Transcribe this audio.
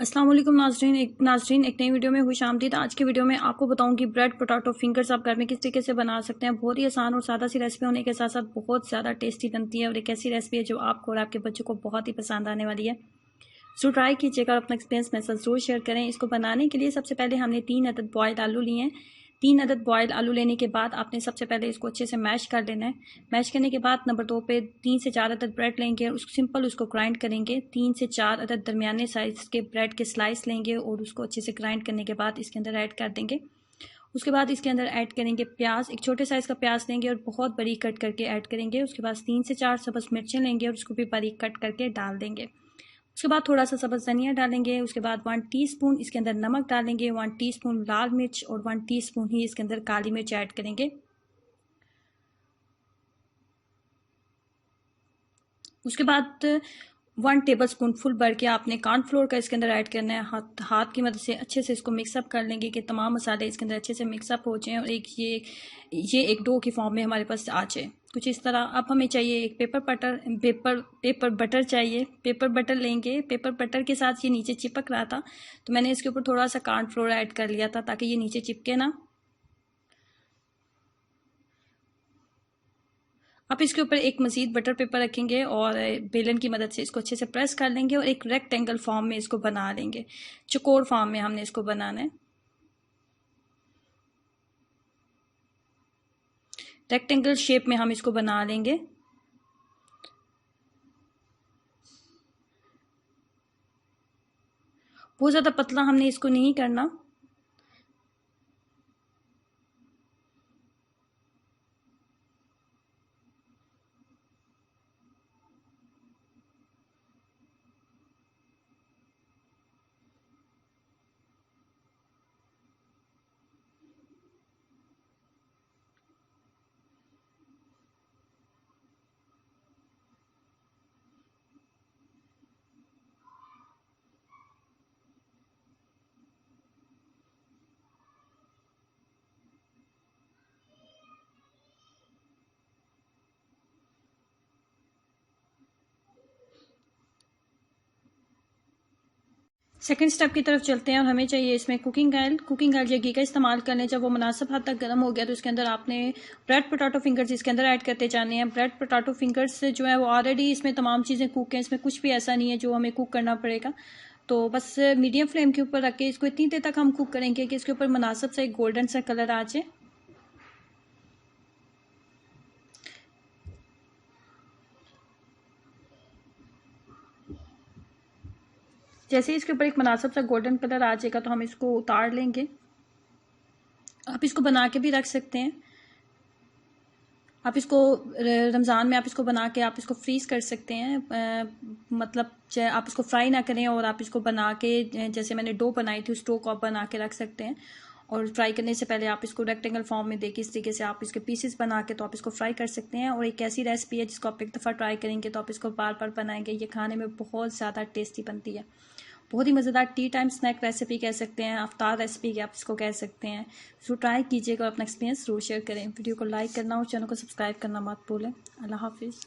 अस्सलाम वालेकुम नाजरीन एक नई वीडियो में खुशामदीद। आज की वीडियो में आपको बताऊंगी ब्रेड पोटैटो फिंगर्स आप घर में किस तरीके से बना सकते हैं। बहुत ही आसान और सादा सी रेसिपी होने के साथ साथ बहुत ज़्यादा टेस्टी बनती है और एक ऐसी रेसिपी है जो आपको और आपके बच्चों को बहुत ही पसंद आने वाली है। सो ट्राई कीजिएगा और अपना एक्सपीरियंस मेरे साथ ज़रूर शेयर करें। इसको बनाने के लिए सबसे पहले हमने 3 अदद बॉयल्ड आलू लिए हैं। 3 अदद बॉयल्ड आलू लेने के बाद आपने सबसे पहले इसको अच्छे से मैश कर लेना है। मैश करने के बाद नंबर 2 पे 3 से 4 अदद ब्रेड लेंगे और सिंपल उसको ग्राइंड करेंगे। 3 से 4 अदद दरमियाने साइज़ के ब्रेड के स्लाइस लेंगे और उसको अच्छे से ग्राइंड करने के बाद इसके अंदर ऐड कर देंगे। उसके बाद इसके अंदर ऐड करेंगे प्याज। एक छोटे साइज़ का प्याज लेंगे और बहुत बारीक कट करके ऐड करेंगे। उसके बाद 3 से 4 सब्ज़ मिर्चें लेंगे और उसको भी बारीक कट करके डाल देंगे। उसके बाद थोड़ा सा सब्ज़ धनिया डालेंगे। उसके बाद 1 टीस्पून इसके अंदर नमक डालेंगे, 1 टीस्पून लाल मिर्च और 1 टीस्पून ही इसके अंदर काली मिर्च ऐड करेंगे। उसके बाद 1 टेबलस्पून फुल भर के आपने कॉर्नफ्लोर का इसके अंदर ऐड करना है। हाथ की मदद से अच्छे से इसको मिक्सअप कर लेंगे कि तमाम मसाले इसके अंदर अच्छे से मिक्सअप हो जाएं और ये एक डो की फॉर्म में हमारे पास आ जाए कुछ इस तरह। अब हमें चाहिए एक पेपर बटर चाहिए। पेपर बटर लेंगे। पेपर बटर के साथ ये नीचे चिपक रहा था तो मैंने इसके ऊपर थोड़ा सा कॉर्नफ्लोर ऐड कर लिया था ताकि ये नीचे चिपके ना। आप इसके ऊपर एक मज़ीद बटर पेपर रखेंगे और बेलन की मदद से इसको अच्छे से प्रेस कर लेंगे और एक रेक्टेंगल फॉर्म में इसको बना लेंगे। चौकोर फॉर्म में हमने इसको बनाना है। रेक्टेंगल शेप में हम इसको बना लेंगे। बहुत ज़्यादा पतला हमने इसको नहीं करना। सेकंड स्टेप की तरफ चलते हैं और हमें चाहिए इसमें कुकिंग ऑयल या घी का इस्तेमाल कर लें। जब वो मुनासिब हद तक गर्म हो गया तो इसके अंदर आपने ब्रेड पोटैटो फिंगर्स इसके अंदर ऐड करते जाने हैं। ब्रेड पोटैटो फिंगर्स जो है वो ऑलरेडी इसमें तमाम चीज़ें कुक हैं, इसमें कुछ भी ऐसा नहीं है जो हमें कुक करना पड़ेगा। तो बस मीडियम फ्लेम के ऊपर रख के इसको इतनी देर तक हम कुक करेंगे कि इसके ऊपर मुनासिब सा एक गोल्डन सा कलर आ जाए। जैसे इसके ऊपर एक मुनासिब सा गोल्डन कलर आ जाएगा तो हम इसको उतार लेंगे। आप इसको बना के भी रख सकते हैं। आप इसको रमज़ान में आप इसको बना के आप इसको फ्रीज़ कर सकते हैं। मतलब आप इसको फ्राई ना करें और आप इसको बना के जैसे मैंने डो बनाई थी उस डो को आप बना के रख सकते हैं। और फ्राई करने से पहले आप इसको रेक्टेंगल फॉर्म में देखिए इस तरीके से आप इसके पीसेस बना के तो आप इसको फ्राई कर सकते हैं। और एक ऐसी रेसिपी है जिसको आप एक दफ़ा ट्राई करेंगे तो आप इसको बार बार बनाएंगे। ये खाने में बहुत ज़्यादा टेस्टी बनती है। बहुत ही मज़ेदार टी टाइम स्नैक रेसिपी कह सकते हैं, अफ्तार रेसिपी आप इसको कह सकते हैं। सो ट्राई कीजिएगा और अपना एक्सपीरियंस जरूर शेयर करें। वीडियो को लाइक करना और चैनल को सब्सक्राइब करना मत भूलें। अल्लाह हाफिज़।